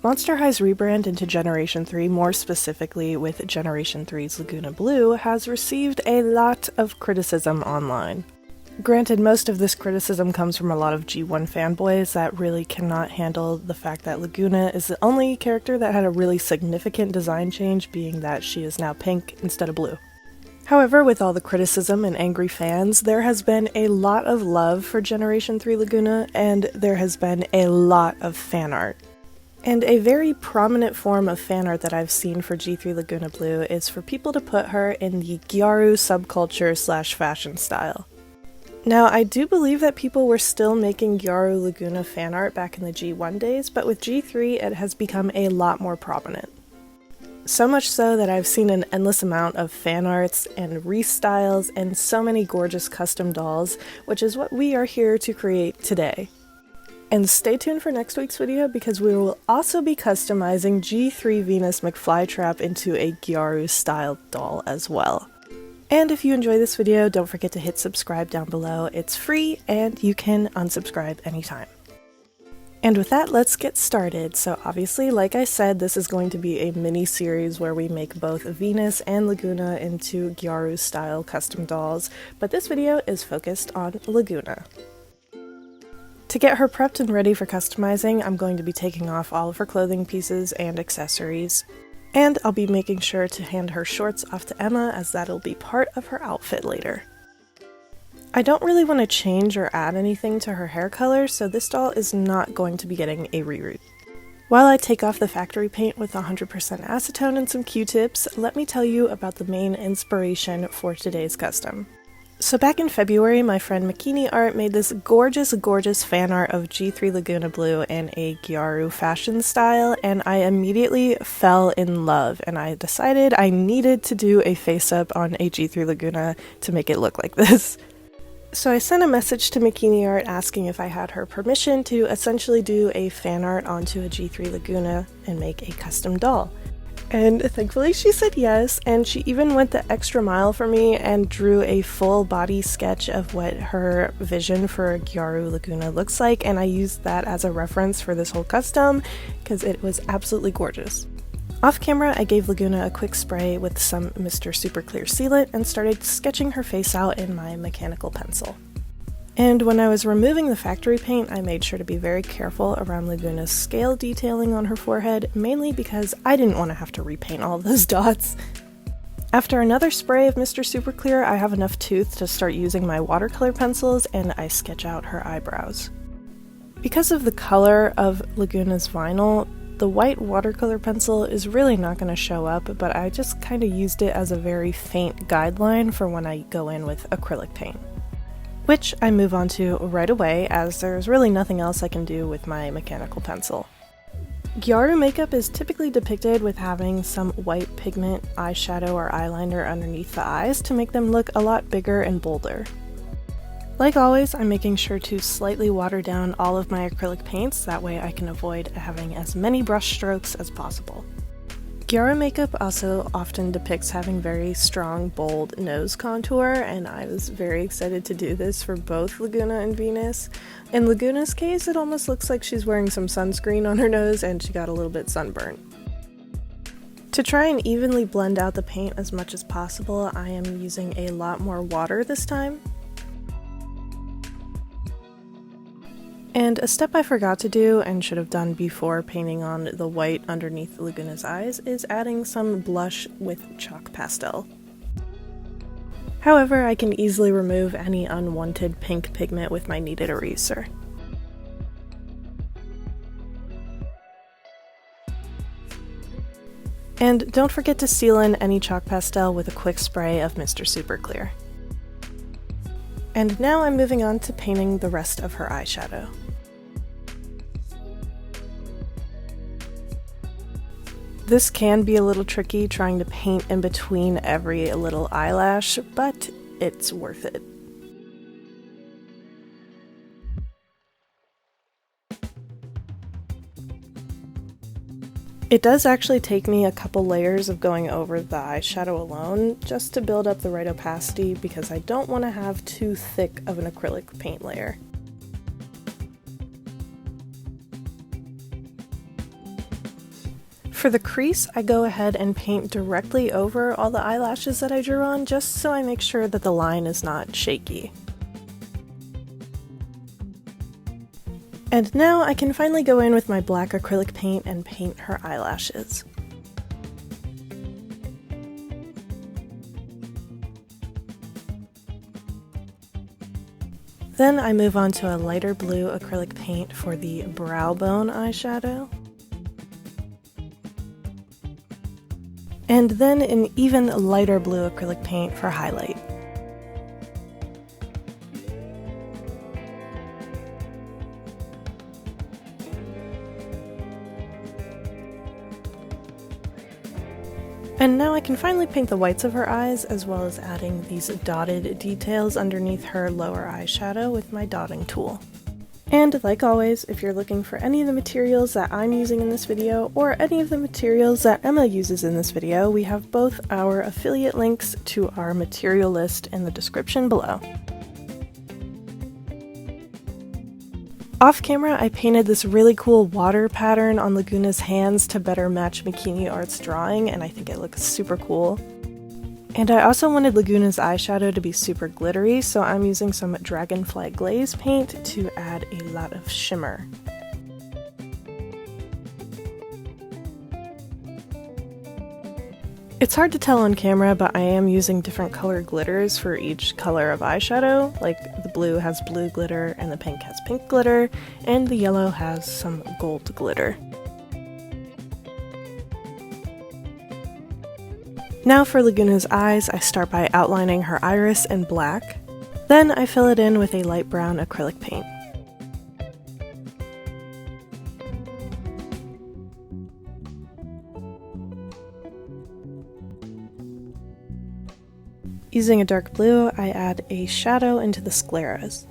Monster High's rebrand into Generation 3, more specifically with Generation 3's Lagoona Blue, has received a lot of criticism online. Granted, most of this criticism comes from a lot of G1 fanboys that really cannot handle the fact that Lagoona is the only character that had a really significant design change, being that she is now pink instead of blue. However, with all the criticism and angry fans, there has been a lot of love for Generation 3 Lagoona, and there has been a lot of fan art. And a very prominent form of fan art that I've seen for G3 Lagoona Blue is for people to put her in the Gyaru subculture / fashion style. Now, I do believe that people were still making Gyaru Lagoona fan art back in the G1 days, but with G3 it has become a lot more prominent. So much so that I've seen an endless amount of fan arts and restyles and so many gorgeous custom dolls, which is what we are here to create today. And stay tuned for next week's video because we will also be customizing G3 Venus McFlytrap into a Gyaru styled doll as well. And if you enjoy this video, don't forget to hit subscribe down below. It's free and you can unsubscribe anytime. And with that, let's get started. So obviously, like I said, this is going to be a mini-series where we make both Venus and Lagoona into Gyaru style custom dolls, but this video is focused on Lagoona. To get her prepped and ready for customizing, I'm going to be taking off all of her clothing pieces and accessories, and I'll be making sure to hand her shorts off to Emma as that'll be part of her outfit later. I don't really want to change or add anything to her hair color, so this doll is not going to be getting a reroot. While I take off the factory paint with 100% acetone and some Q-tips, let me tell you about the main inspiration for today's custom. So back in February, my friend makiniart made this gorgeous fan art of G3 Lagoona Blue in a Gyaru fashion style, and I immediately fell in love, and I decided I needed to do a face-up on a G3 Lagoona to make it look like this. So I sent a message to makiniart asking if I had her permission to essentially do a fan art onto a G3 Lagoona and make a custom doll. And thankfully she said yes, and she even went the extra mile for me and drew a full body sketch of what her vision for Gyaru Lagoona looks like, and I used that as a reference for this whole custom because it was absolutely gorgeous. Off camera, I gave Lagoona a quick spray with some Mr. Super Clear sealant and started sketching her face out in my mechanical pencil. And when I was removing the factory paint, I made sure to be very careful around Lagoona's scale detailing on her forehead, mainly because I didn't want to have to repaint all of those dots. After another spray of Mr. Super Clear, I have enough tooth to start using my watercolor pencils and I sketch out her eyebrows. Because of the color of Lagoona's vinyl, the white watercolor pencil is really not going to show up, but I just kind of used it as a very faint guideline for when I go in with acrylic paint. Which I move on to right away, as there's really nothing else I can do with my mechanical pencil. Gyaru makeup is typically depicted with having some white pigment, eyeshadow, or eyeliner underneath the eyes to make them look a lot bigger and bolder. Like always, I'm making sure to slightly water down all of my acrylic paints, that way I can avoid having as many brush strokes as possible. Gyaru makeup also often depicts having very strong, bold nose contour, and I was very excited to do this for both Lagoona and Venus. In Lagoona's case, it almost looks like she's wearing some sunscreen on her nose and she got a little bit sunburnt. To try and evenly blend out the paint as much as possible, I am using a lot more water this time. And a step I forgot to do and should have done before painting on the white underneath Lagoona's eyes is adding some blush with chalk pastel. However, I can easily remove any unwanted pink pigment with my kneaded eraser. And don't forget to seal in any chalk pastel with a quick spray of Mr. Super Clear. And now I'm moving on to painting the rest of her eyeshadow. This can be a little tricky trying to paint in between every little eyelash, but it's worth it. It does actually take me a couple layers of going over the eyeshadow alone just to build up the right opacity because I don't want to have too thick of an acrylic paint layer. For the crease, I go ahead and paint directly over all the eyelashes that I drew on, just so I make sure that the line is not shaky. And now I can finally go in with my black acrylic paint and paint her eyelashes. Then I move on to a lighter blue acrylic paint for the brow bone eyeshadow. And then an even lighter blue acrylic paint for highlight. And now I can finally paint the whites of her eyes, as well as adding these dotted details underneath her lower eyeshadow with my dotting tool. And like always, if you're looking for any of the materials that I'm using in this video, or any of the materials that Emma uses in this video, we have both our affiliate links to our material list in the description below. Off camera, I painted this really cool water pattern on Lagoona's hands to better match makiniart's drawing, and I think it looks super cool. And I also wanted Lagoona's eyeshadow to be super glittery, so I'm using some Dragonfly Glaze paint to add a lot of shimmer. It's hard to tell on camera, but I am using different color glitters for each color of eyeshadow. Like the blue has blue glitter, and the pink has pink glitter, and the yellow has some gold glitter. Now for Lagoona's eyes, I start by outlining her iris in black. Then I fill it in with a light brown acrylic paint. Using a dark blue, I add a shadow into the scleras.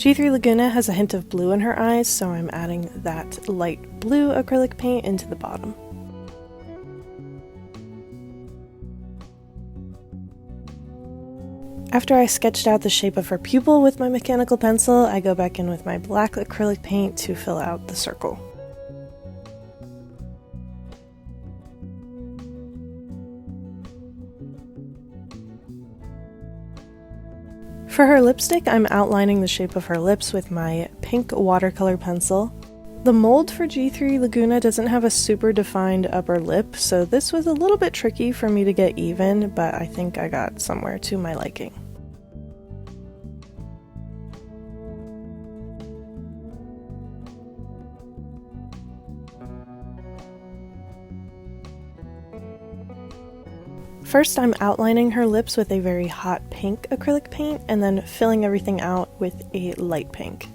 G3 Lagoona has a hint of blue in her eyes, so I'm adding that light blue acrylic paint into the bottom. After I sketched out the shape of her pupil with my mechanical pencil, I go back in with my black acrylic paint to fill out the circle. For her lipstick, I'm outlining the shape of her lips with my pink watercolor pencil. The mold for G3 Lagoona doesn't have a super defined upper lip, so this was a little bit tricky for me to get even, but I think I got somewhere to my liking. First, I'm outlining her lips with a very hot pink acrylic paint, and then filling everything out with a light pink.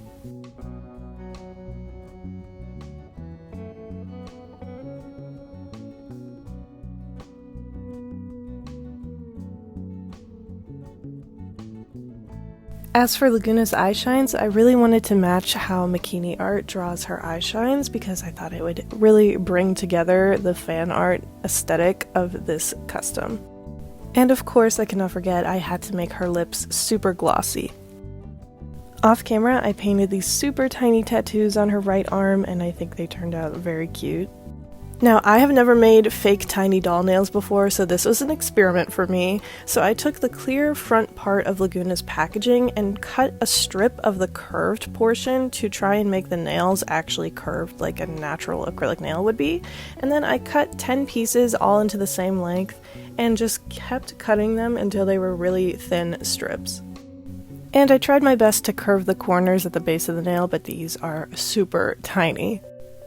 As for Lagoona's eye shines, I really wanted to match how makiniart draws her eye shines because I thought it would really bring together the fan art aesthetic of this custom. And of course, I cannot forget I had to make her lips super glossy. Off camera, I painted these super tiny tattoos on her right arm, and I think they turned out very cute. Now, I have never made fake tiny doll nails before, so this was an experiment for me. So I took the clear front part of Lagoona's packaging and cut a strip of the curved portion to try and make the nails actually curved like a natural acrylic nail would be. And then I cut 10 pieces all into the same length and just kept cutting them until they were really thin strips. And I tried my best to curve the corners at the base of the nail, but these are super tiny.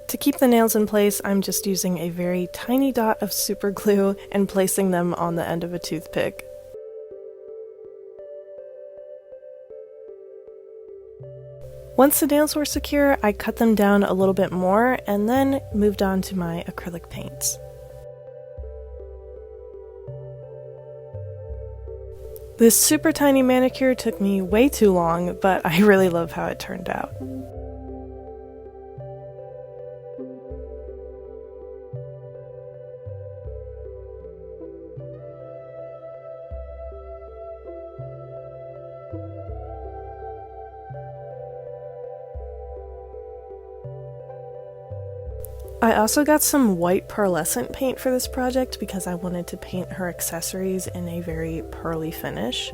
To keep the nails in place, I'm just using a very tiny dot of super glue and placing them on the end of a toothpick. Once the nails were secure, I cut them down a little bit more and then moved on to my acrylic paints. This super tiny manicure took me way too long, but I really love how it turned out. I also got some white pearlescent paint for this project because I wanted to paint her accessories in a very pearly finish.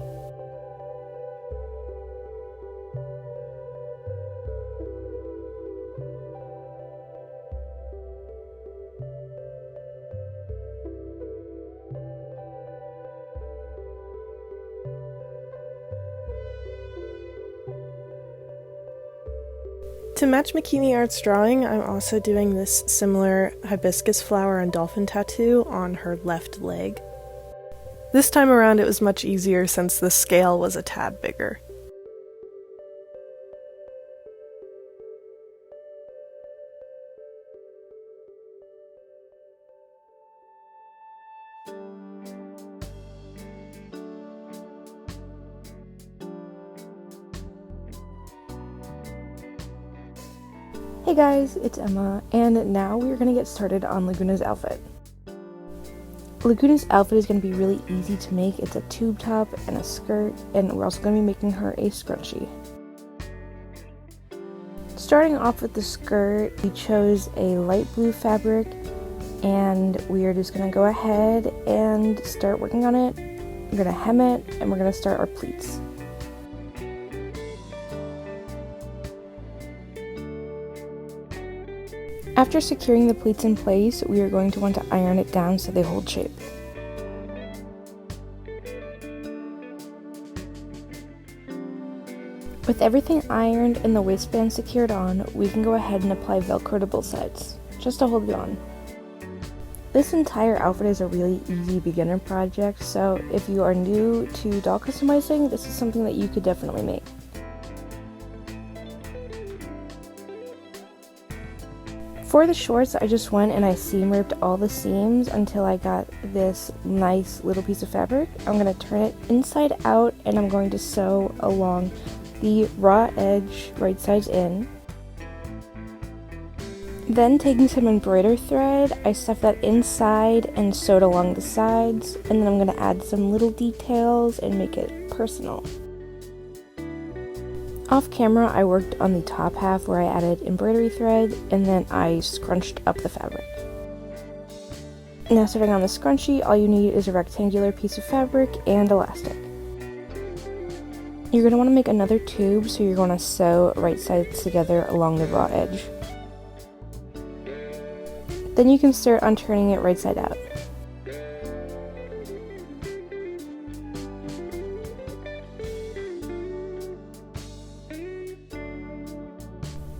To match makiniart's drawing, I'm also doing this similar hibiscus flower and dolphin tattoo on her left leg. This time around it was much easier since the scale was a tad bigger. Hey guys, it's Emma, and now we're going to get started on Lagoona's outfit. Lagoona's outfit is going to be really easy to make. It's a tube top and a skirt, and we're also going to be making her a scrunchie. Starting off with the skirt, we chose a light blue fabric, and we are just going to go ahead and start working on it. We're going to hem it, and we're going to start our pleats. After securing the pleats in place, we are going to want to iron it down so they hold shape. With everything ironed and the waistband secured on, we can go ahead and apply Velcro to both sides, just to hold it on. This entire outfit is a really easy beginner project, so if you are new to doll customizing, this is something that you could definitely make. For the shorts, I just went and I seam ripped all the seams until I got this nice little piece of fabric. I'm going to turn it inside out and I'm going to sew along the raw edge right sides in. Then taking some embroider thread, I stuffed that inside and sewed along the sides, and then I'm going to add some little details and make it personal. Off camera, I worked on the top half where I added embroidery thread, and then I scrunched up the fabric. Now starting on the scrunchie, all you need is a rectangular piece of fabric and elastic. You're going to want to make another tube, so you're going to sew right sides together along the raw edge. Then you can start on turning it right side out.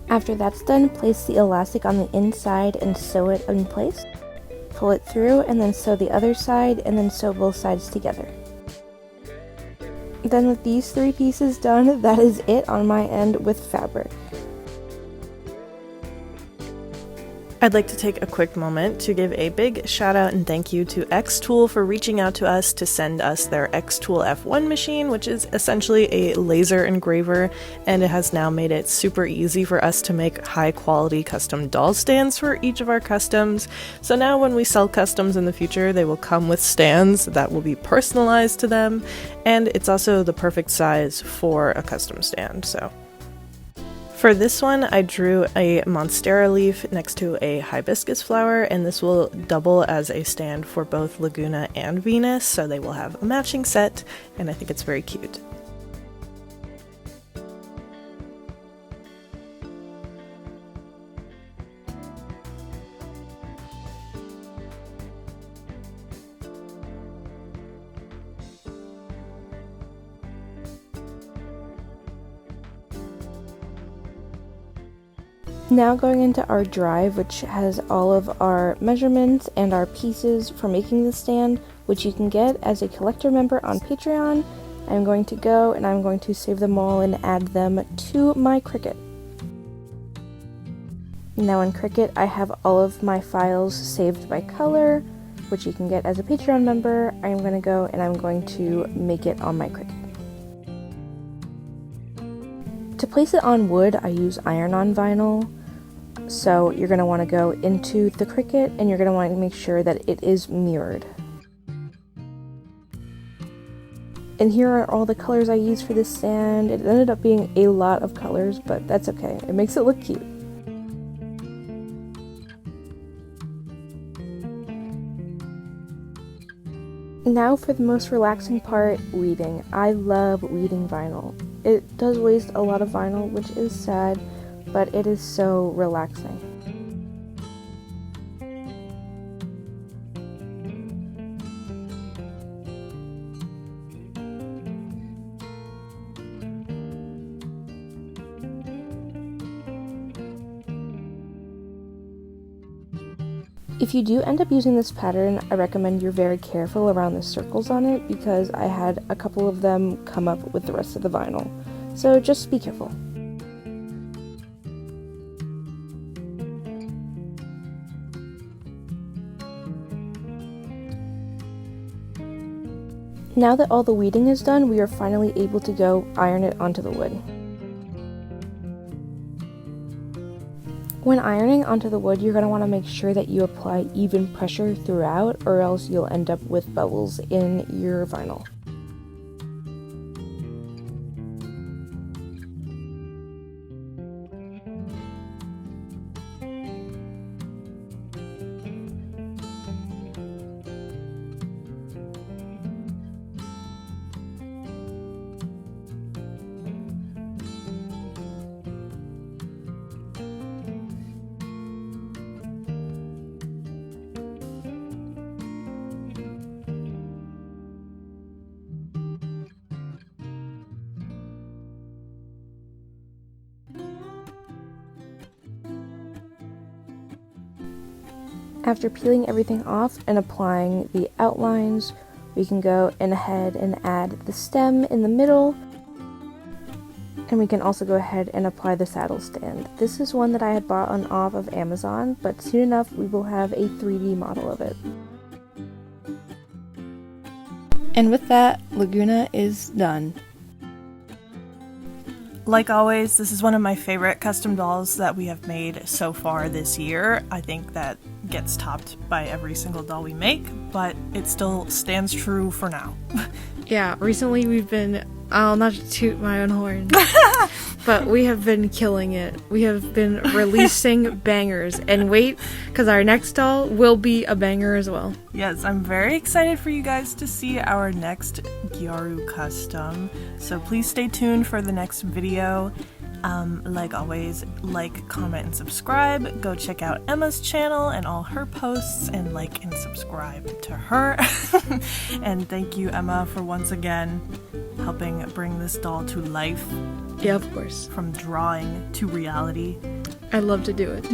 After that's done, place the elastic on the inside and sew it in place. Pull it through and then sew the other side and then sew both sides together. Then with these three pieces done, that is it on my end with fabric. I'd like to take a quick moment to give a big shout out and thank you to XTool for reaching out to us to send us their XTool F1 machine, which is essentially a laser engraver, and it has now made it super easy for us to make high quality custom doll stands for each of our customs. So now when we sell customs in the future, they will come with stands that will be personalized to them, and it's also the perfect size for a custom stand. For this one, I drew a monstera leaf next to a hibiscus flower, and this will double as a stand for both Lagoona and Venus, so they will have a matching set, and I think it's very cute. Now going into our drive, which has all of our measurements and our pieces for making the stand, which you can get as a collector member on Patreon. I'm going to go and I'm going to save them all and add them to my Cricut. Now in Cricut, I have all of my files saved by color, which you can get as a Patreon member. I'm going to go and I'm going to make it on my Cricut. To place it on wood, I use iron-on vinyl. So you're going to want to go into the Cricut and you're going to want to make sure that it is mirrored. And here are all the colors I used for this stand. It ended up being a lot of colors, but that's okay. It makes it look cute. Now for the most relaxing part, weeding. I love weeding vinyl. It does waste a lot of vinyl, which is sad, but it is so relaxing. If you do end up using this pattern, I recommend you're very careful around the circles on it because I had a couple of them come up with the rest of the vinyl. So just be careful. Now that all the weeding is done, we are finally able to go iron it onto the wood. When ironing onto the wood, you're going to want to make sure that you apply even pressure throughout, or else you'll end up with bubbles in your vinyl. After peeling everything off and applying the outlines, we can go ahead and add the stem in the middle, and we can also go ahead and apply the saddle stand. This is one that I had bought on off of Amazon, but soon enough we will have a 3D model of it. And with that, Lagoona is done. Like always, this is one of my favorite custom dolls that we have made so far this year. I think that gets topped by every single doll we make, but it still stands true for now. Yeah, recently we've been, I'll not toot my own horn, but we have been killing it. We have been releasing bangers, and wait, because our next doll will be a banger as well. Yes, I'm very excited for you guys to see our next Gyaru custom, so please stay tuned for the next video. Like always, like, comment, and subscribe. Go check out Emma's channel and all her posts, and like and subscribe to her. And thank you, Emma, for once again helping bring this doll to life. Yeah, of course. From drawing to reality. I love to do it.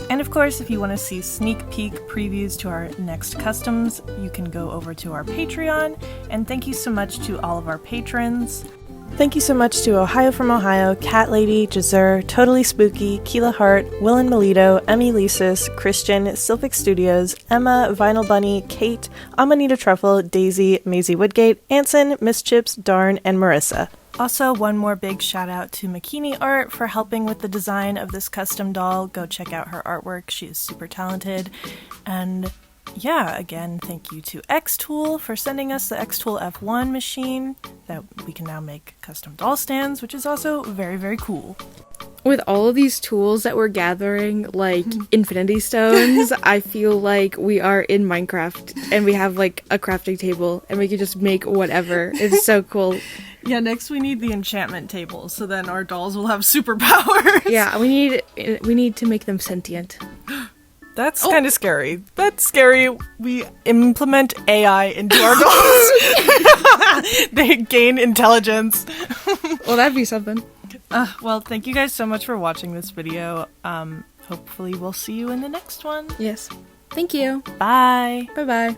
And of course, if you want to see sneak peek previews to our next customs, you can go over to our Patreon. And thank you so much to all of our patrons. Thank you so much to Ohio from Ohio, Cat Lady, Jazur, Totally Spooky, Keela Hart, Willen Melito, Emmy Lisis, Christian, Sylphic Studios, Emma, Vinyl Bunny, Kate, Amanita Truffle, Daisy, Maisie Woodgate, Anson, Miss Chips, Darn, and Marissa. Also, one more big shout out to makiniart for helping with the design of this custom doll. Go check out her artwork, she is super talented. And yeah, again, thank you to XTool for sending us the XTool F1 machine that we can now make custom doll stands, which is also very, very cool. With all of these tools that we're gathering, like infinity stones, I feel like we are in Minecraft and we have like a crafting table and we can just make whatever. It's so cool. Yeah, next we need the enchantment table, so then our dolls will have superpowers. Yeah, we need to make them sentient. That's kind of scary. That's scary. We implement AI into our dolls. They gain intelligence. Well, that'd be something. Well, thank you guys so much for watching this video. Hopefully we'll see you in the next one. Yes. Thank you. Bye. Bye-bye.